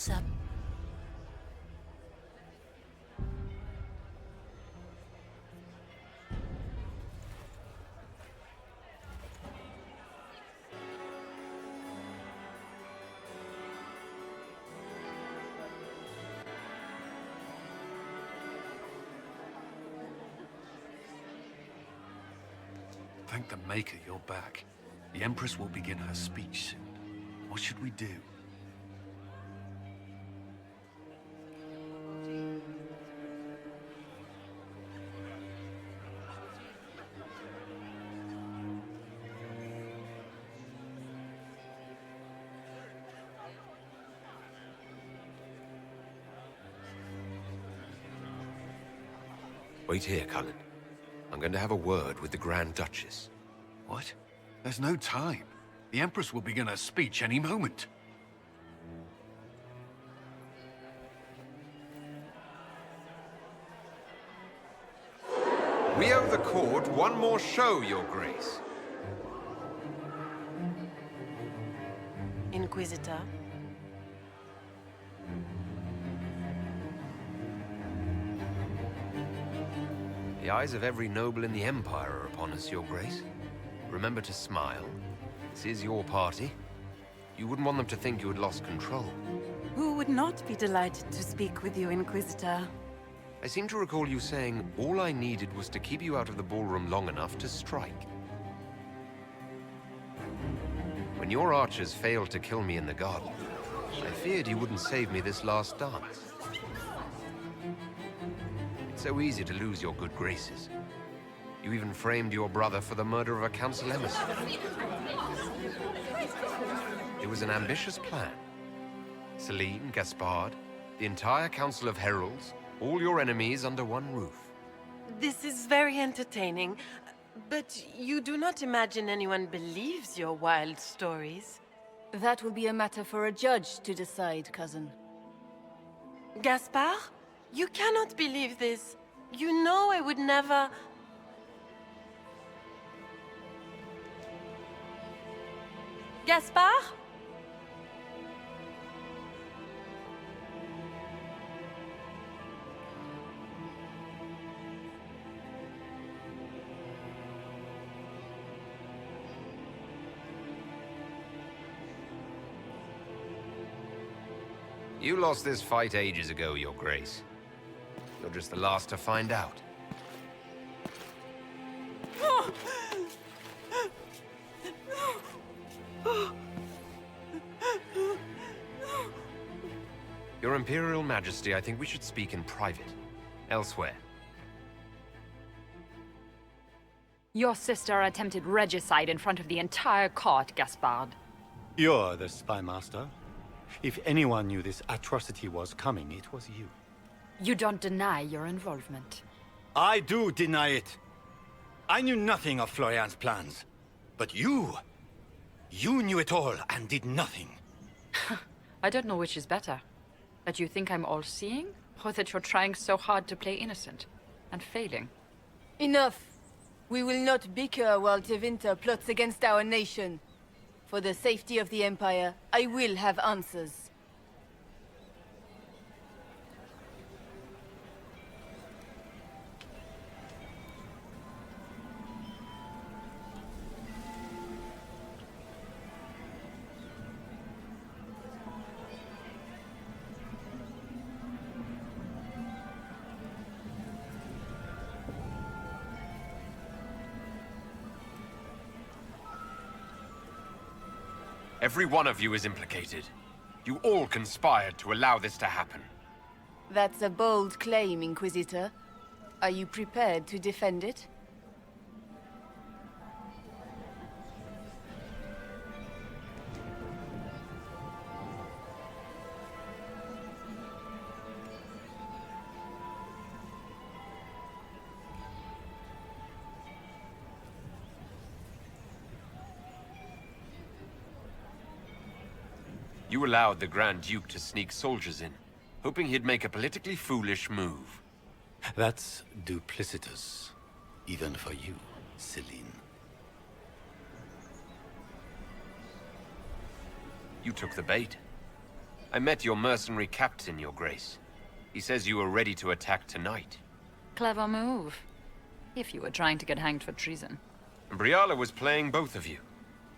What's up? Thank the Maker you're back. The Empress will begin her speech soon. What should we do? Wait here, Cullen. I'm going to have a word with the Grand Duchess. What? There's no time. The Empress will begin her speech any moment. We owe the court one more show, Your Grace. Inquisitor? The eyes of every noble in the Empire are upon us, Your Grace. Remember to smile. This is your party. You wouldn't want them to think you had lost control. Who would not be delighted to speak with you, Inquisitor? I seem to recall you saying all I needed was to keep you out of the ballroom long enough to strike. When your archers failed to kill me in the garden, I feared you wouldn't save me this last dance. It's so easy to lose your good graces. You even framed your brother for the murder of a council emissary. It was an ambitious plan. Celine, Gaspard, the entire Council of Heralds, all your enemies under one roof. This is very entertaining, but you do not imagine anyone believes your wild stories. That will be a matter for a judge to decide, cousin. Gaspard? You cannot believe this. You know I would never... Gaspard? You lost this fight ages ago, Your Grace. You're just the last to find out. Your Imperial Majesty, I think we should speak in private. Elsewhere. Your sister attempted regicide in front of the entire court, Gaspard. You're the spy master. If anyone knew this atrocity was coming, it was you. You don't deny your involvement. I do deny it. I knew nothing of Florianne's plans. But you knew it all and did nothing. I don't know which is better. That you think I'm all-seeing, or that you're trying so hard to play innocent, and failing. Enough! We will not bicker while Tevinter plots against our nation. For the safety of the Empire, I will have answers. Every one of you is implicated. You all conspired to allow this to happen. That's a bold claim, Inquisitor. Are you prepared to defend it? You allowed the Grand Duke to sneak soldiers in, hoping he'd make a politically foolish move. That's duplicitous. Even for you, Celine. You took the bait. I met your mercenary captain, Your Grace. He says you were ready to attack tonight. Clever move. If you were trying to get hanged for treason. Briala was playing both of you.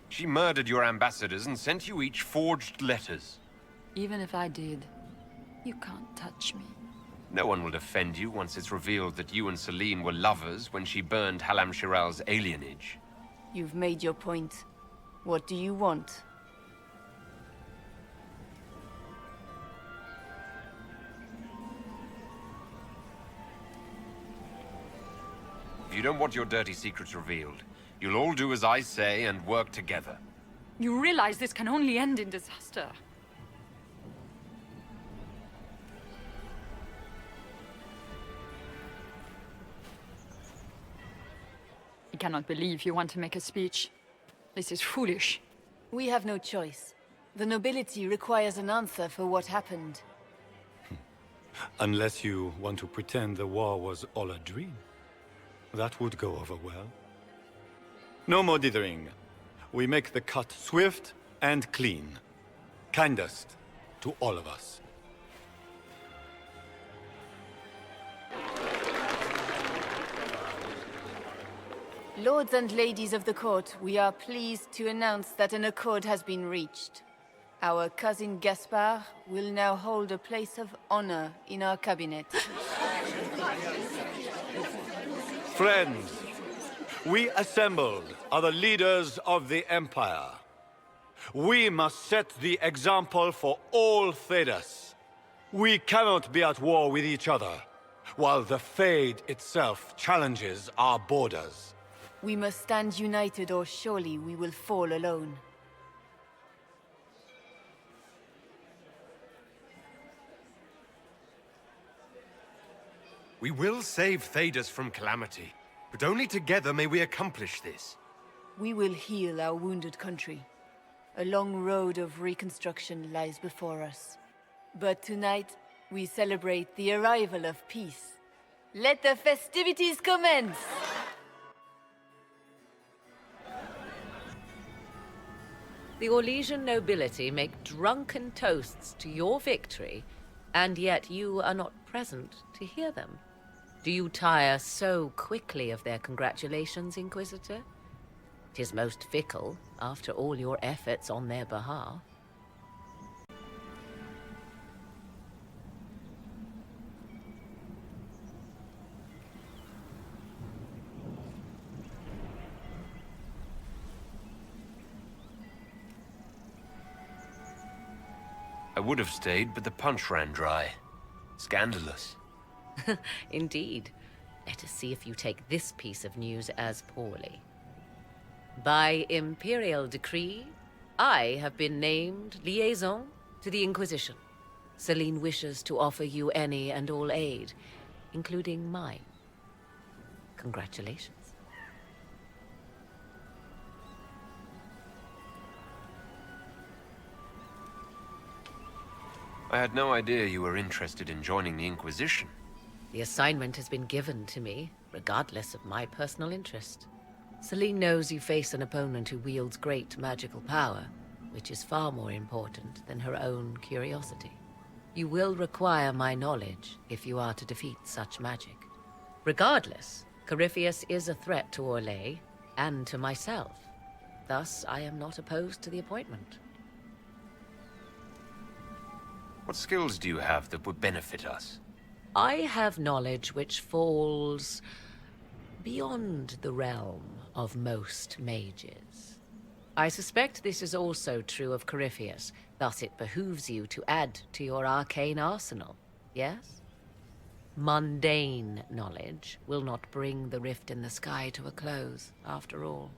She murdered your ambassadors and sent you each forged letters. Even if I did, you can't touch me. No one will defend you once it's revealed that you and Celine were lovers when she burned Halam Shiral's alienage. You've made your point. What do you want? If you don't want your dirty secrets revealed, you'll all do as I say and work together. You realize this can only end in disaster. I cannot believe you want to make a speech. This is foolish. We have no choice. The nobility requires an answer for what happened. Unless you want to pretend the war was all a dream. That would go over well. No more dithering. We make the cut swift and clean. Kindest to all of us. Lords and ladies of the court, we are pleased to announce that an accord has been reached. Our cousin Gaspard will now hold a place of honor in our cabinet. Friends, we assembled are the leaders of the Empire. We must set the example for all Thedas. We cannot be at war with each other, while the Fade itself challenges our borders. We must stand united or surely we will fall alone. We will save Thedas from calamity, but only together may we accomplish this. We will heal our wounded country. A long road of reconstruction lies before us. But tonight, we celebrate the arrival of peace. Let the festivities commence! The Orlesian nobility make drunken toasts to your victory, and yet you are not present to hear them. Do you tire so quickly of their congratulations, Inquisitor? 'Tis most fickle, after all your efforts on their behalf. I would have stayed, but the punch ran dry. Scandalous. Indeed. Let us see if you take this piece of news as poorly. By Imperial decree, I have been named Liaison to the Inquisition. Celine wishes to offer you any and all aid, including mine. Congratulations. I had no idea you were interested in joining the Inquisition. The assignment has been given to me, regardless of my personal interest. Celine knows you face an opponent who wields great magical power, which is far more important than her own curiosity. You will require my knowledge if you are to defeat such magic. Regardless, Corypheus is a threat to Orlais and to myself. Thus, I am not opposed to the appointment. What skills do you have that would benefit us? I have knowledge which falls beyond the realm of most mages. I suspect this is also true of Corypheus, thus it behooves you to add to your arcane arsenal, yes? Mundane knowledge will not bring the rift in the sky to a close, after all.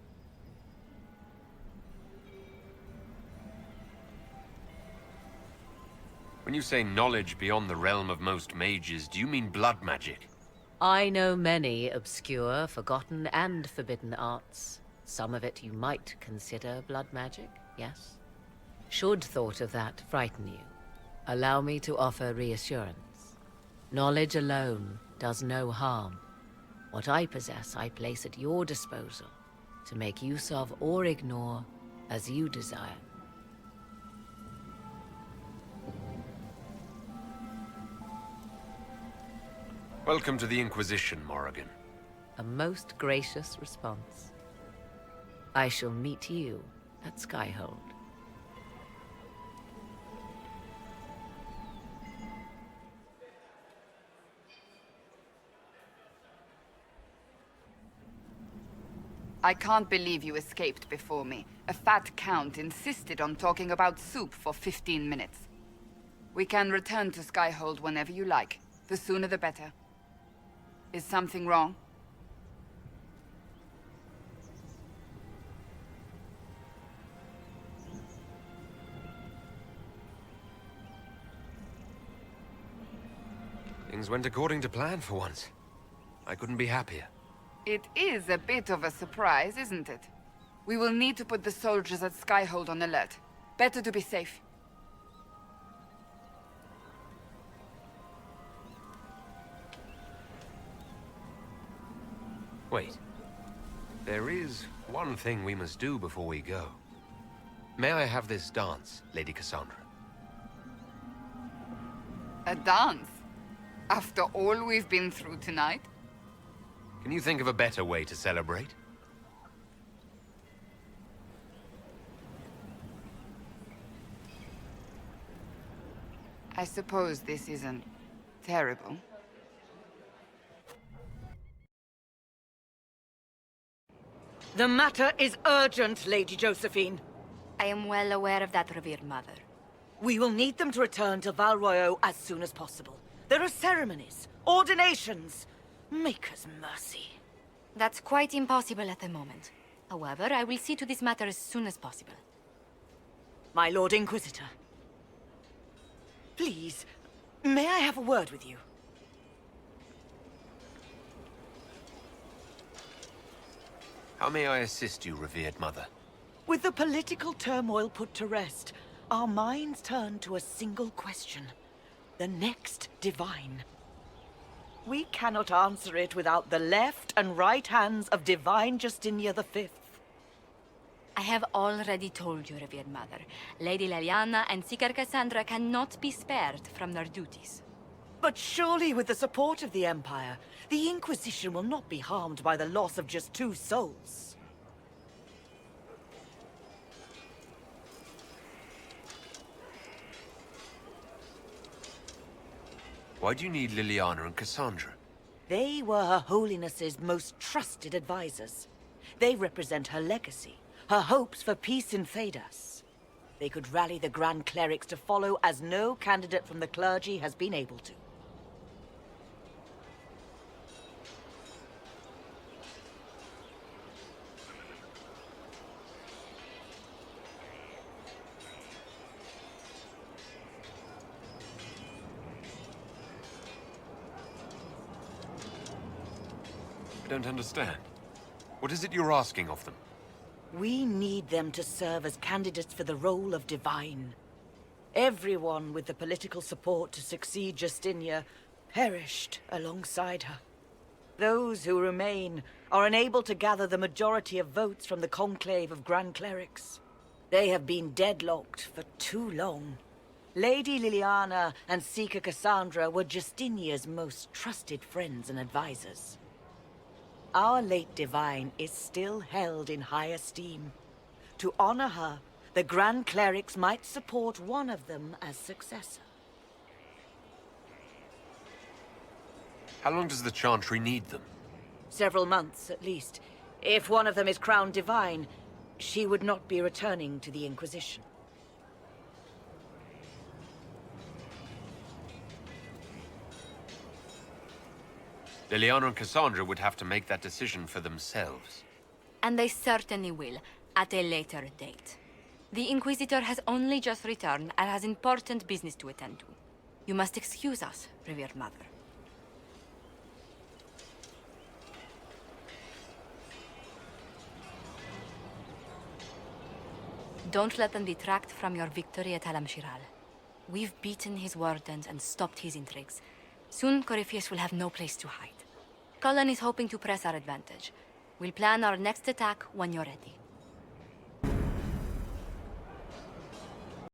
When you say knowledge beyond the realm of most mages, do you mean blood magic? I know many obscure, forgotten, and forbidden arts. Some of it you might consider blood magic, yes? Should thought of that frighten you, allow me to offer reassurance. Knowledge alone does no harm. What I possess, I place at your disposal to make use of or ignore as you desire. Welcome to the Inquisition, Morrigan. A most gracious response. I shall meet you at Skyhold. I can't believe you escaped before me. A fat count insisted on talking about soup for 15 minutes. We can return to Skyhold whenever you like. The sooner the better. Is something wrong? Things went according to plan for once. I couldn't be happier. It is a bit of a surprise, isn't it? We will need to put the soldiers at Skyhold on alert. Better to be safe. Wait. There is one thing we must do before we go. May I have this dance, Lady Cassandra? A dance? After all we've been through tonight? Can you think of a better way to celebrate? I suppose this isn't terrible. The matter is urgent, Lady Josephine. I am well aware of that, revered mother. We will need them to return to Val Royeaux as soon as possible. There are ceremonies, ordinations. Make us mercy. That's quite impossible at the moment. However, I will see to this matter as soon as possible. My Lord Inquisitor. Please, may I have a word with you? How may I assist you, revered mother? With the political turmoil put to rest, our minds turn to a single question. The next divine. We cannot answer it without the left and right hands of Divine Justinia V. I have already told you, revered mother. Lady Leliana and Seeker Cassandra cannot be spared from their duties. But surely with the support of the Empire, the Inquisition will not be harmed by the loss of just 2 souls. Why do you need Liliana and Cassandra? They were Her Holiness's most trusted advisors. They represent her legacy, her hopes for peace in Thedas. They could rally the Grand Clerics to follow as no candidate from the clergy has been able to. I don't understand. What is it you're asking of them? We need them to serve as candidates for the role of Divine. Everyone with the political support to succeed Justinia perished alongside her. Those who remain are unable to gather the majority of votes from the conclave of Grand Clerics. They have been deadlocked for too long. Lady Liliana and Seeker Cassandra were Justinia's most trusted friends and advisors. Our late Divine is still held in high esteem. To honor her, the Grand Clerics might support one of them as successor. How long does the Chantry need them? Several months, at least. If one of them is crowned Divine, she would not be returning to the Inquisition. Liliana and Cassandra would have to make that decision for themselves. And they certainly will, at a later date. The Inquisitor has only just returned and has important business to attend to. You must excuse us, revered mother. Don't let them detract from your victory at Alam Shiral. We've beaten his wardens and stopped his intrigues. Soon, Corypheus will have no place to hide. Cullen is hoping to press our advantage. We'll plan our next attack when you're ready.